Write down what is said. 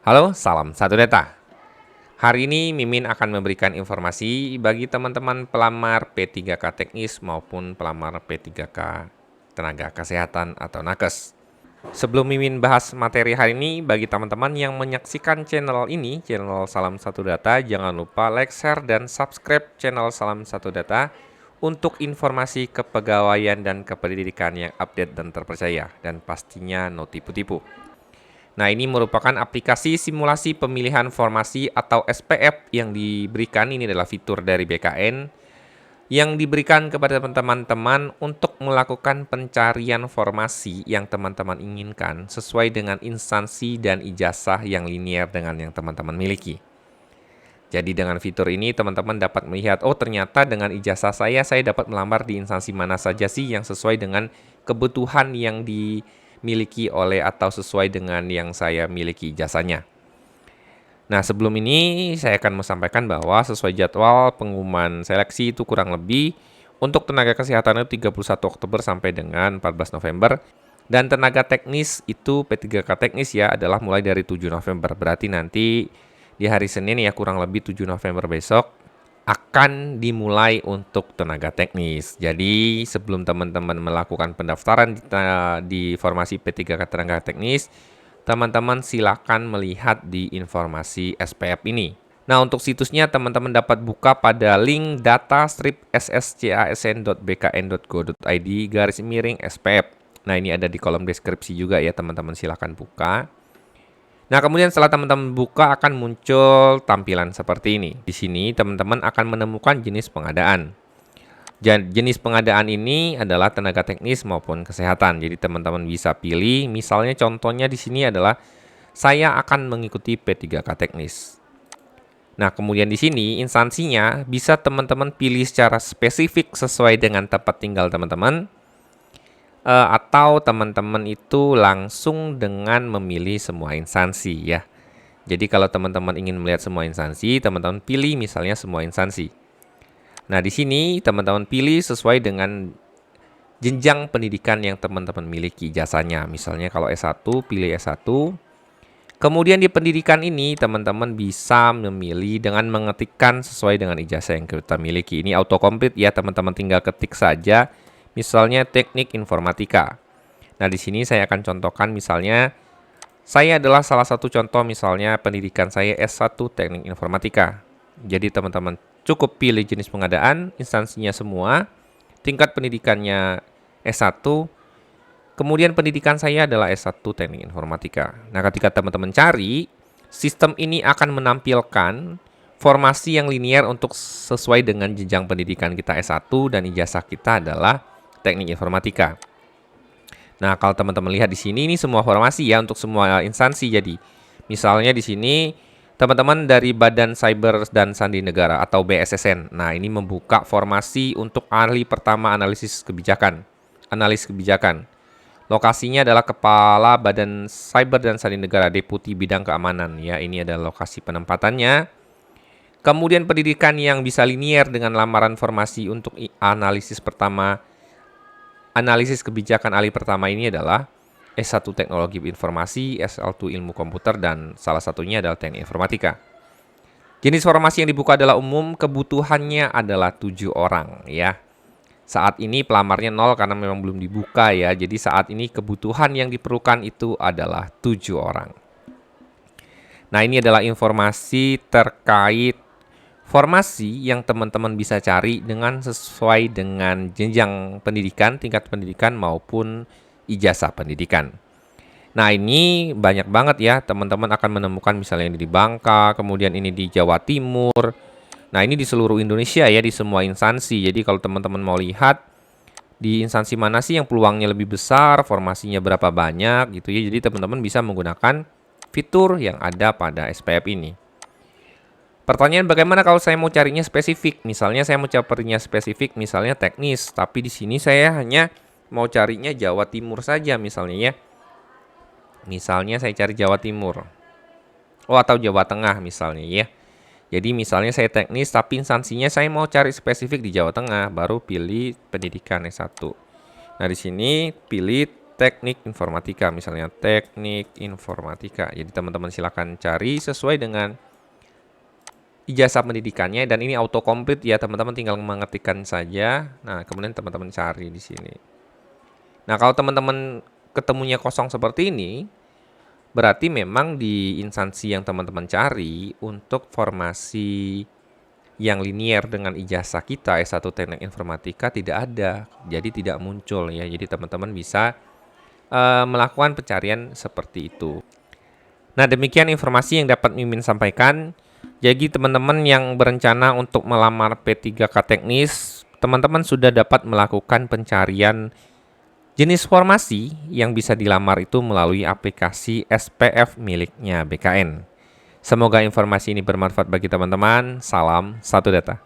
Halo, salam satu data. Hari ini Mimin akan memberikan informasi bagi teman-teman pelamar P3K teknis maupun pelamar P3K tenaga kesehatan atau nakes. Sebelum Mimin bahas materi hari ini, bagi teman-teman yang menyaksikan channel ini, channel Salam Satu Data, jangan lupa like, share, dan subscribe channel Salam Satu Data untuk informasi kepegawaian dan kependidikan yang update dan terpercaya, dan pastinya no tipu-tipu. Nah, ini merupakan aplikasi simulasi pemilihan formasi atau SPF yang diberikan. Ini adalah fitur dari BKN yang diberikan kepada teman-teman untuk melakukan pencarian formasi yang teman-teman inginkan sesuai dengan instansi dan ijazah yang linear dengan yang teman-teman miliki. Jadi dengan fitur ini teman-teman dapat melihat, oh ternyata dengan ijazah saya dapat melamar di instansi mana saja sih yang sesuai dengan kebutuhan yang dimiliki oleh atau sesuai dengan yang saya miliki ijazahnya. Nah, sebelum ini saya akan menyampaikan bahwa sesuai jadwal pengumuman seleksi itu kurang lebih untuk tenaga kesehatan itu 31 Oktober sampai dengan 14 November. Dan tenaga teknis itu P3K teknis ya adalah mulai dari 7 November. Berarti nanti di hari Senin ya kurang lebih 7 November besok akan dimulai untuk tenaga teknis. Jadi sebelum teman-teman melakukan pendaftaran di formasi P3K tenaga teknis, teman-teman silakan melihat di informasi SPF ini. Nah, untuk situsnya teman-teman dapat buka pada link data-scsn.bkn.go.id/SPF. Nah, ini ada di kolom deskripsi juga ya, teman-teman silakan buka. Nah, kemudian setelah teman-teman buka akan muncul tampilan seperti ini. Di sini teman-teman akan menemukan jenis pengadaan. Jenis pengadaan ini adalah tenaga teknis maupun kesehatan. Jadi teman-teman bisa pilih, misalnya contohnya di sini adalah saya akan mengikuti P3K teknis. Nah, kemudian di sini instansinya bisa teman-teman pilih secara spesifik sesuai dengan tempat tinggal teman-teman. Atau teman-teman itu langsung dengan memilih semua instansi ya. Jadi kalau teman-teman ingin melihat semua instansi, teman-teman pilih misalnya semua instansi. Nah, di sini teman-teman pilih sesuai dengan jenjang pendidikan yang teman-teman miliki ijazahnya. Misalnya kalau S1, pilih S1. Kemudian di pendidikan ini teman-teman bisa memilih dengan mengetikkan sesuai dengan ijazah yang kita miliki. Ini autocomplete ya, teman-teman tinggal ketik saja. Misalnya teknik informatika. Nah, di sini saya akan contohkan misalnya saya adalah salah satu contoh misalnya pendidikan saya S1 teknik informatika. Jadi teman-teman cukup pilih jenis pengadaan, instansinya semua, tingkat pendidikannya S1, kemudian pendidikan saya adalah S1 teknik informatika. Nah, ketika teman-teman cari, sistem ini akan menampilkan formasi yang linear untuk sesuai dengan jenjang pendidikan kita S1 dan ijazah kita adalah teknik informatika. Nah, kalau teman-teman lihat di sini ini semua formasi ya untuk semua instansi. Jadi, misalnya di sini teman-teman dari Badan Cyber dan Sandi Negara atau BSSN. Nah, ini membuka formasi untuk ahli pertama analisis kebijakan. Analis kebijakan. Lokasinya adalah Kepala Badan Cyber dan Sandi Negara, Deputi Bidang Keamanan. Ya, ini adalah lokasi penempatannya. Kemudian pendidikan yang bisa linear dengan lamaran formasi untuk analisis pertama. Analisis kebijakan ahli pertama ini adalah S1 Teknologi Informasi, S1 Ilmu Komputer, dan salah satunya adalah Teknik Informatika. Jenis formasi yang dibuka adalah umum, kebutuhannya adalah 7 orang ya. Saat ini pelamarnya 0 karena memang belum dibuka ya. Jadi saat ini kebutuhan yang diperlukan itu adalah 7 orang. Nah, ini adalah informasi terkait formasi yang teman-teman bisa cari dengan sesuai dengan jenjang pendidikan, tingkat pendidikan maupun ijazah pendidikan. Nah, ini banyak banget ya, teman-teman akan menemukan misalnya ini di Bangka, kemudian ini di Jawa Timur. Nah, ini di seluruh Indonesia ya, di semua instansi. Jadi kalau teman-teman mau lihat di instansi mana sih yang peluangnya lebih besar, formasinya berapa banyak gitu ya. Jadi teman-teman bisa menggunakan fitur yang ada pada SPF ini. Pertanyaan bagaimana kalau saya mau carinya spesifik? Misalnya saya mau carinya spesifik, misalnya teknis, tapi di sini saya hanya mau carinya Jawa Timur saja misalnya ya. Misalnya saya cari Jawa Timur. Oh, atau Jawa Tengah misalnya ya. Jadi misalnya saya teknis tapi instansinya saya mau cari spesifik di Jawa Tengah, baru pilih pendidikan S1. Nah, di sini pilih teknik informatika, misalnya teknik informatika. Jadi teman-teman silakan cari sesuai dengan ijazah pendidikannya, dan ini autocomplete ya, teman-teman tinggal mengetikkan saja. Nah, kemudian teman-teman cari di sini. Nah, kalau teman-teman ketemunya kosong seperti ini, berarti memang di instansi yang teman-teman cari untuk formasi yang linier dengan ijazah kita S1 Teknik Informatika tidak ada. Jadi tidak muncul ya. Jadi teman-teman bisa melakukan pencarian seperti itu. Nah, demikian informasi yang dapat Mimin sampaikan. Jadi teman-teman yang berencana untuk melamar P3K teknis, teman-teman sudah dapat melakukan pencarian jenis formasi yang bisa dilamar itu melalui aplikasi SPF miliknya BKN. Semoga informasi ini bermanfaat bagi teman-teman. Salam satu data.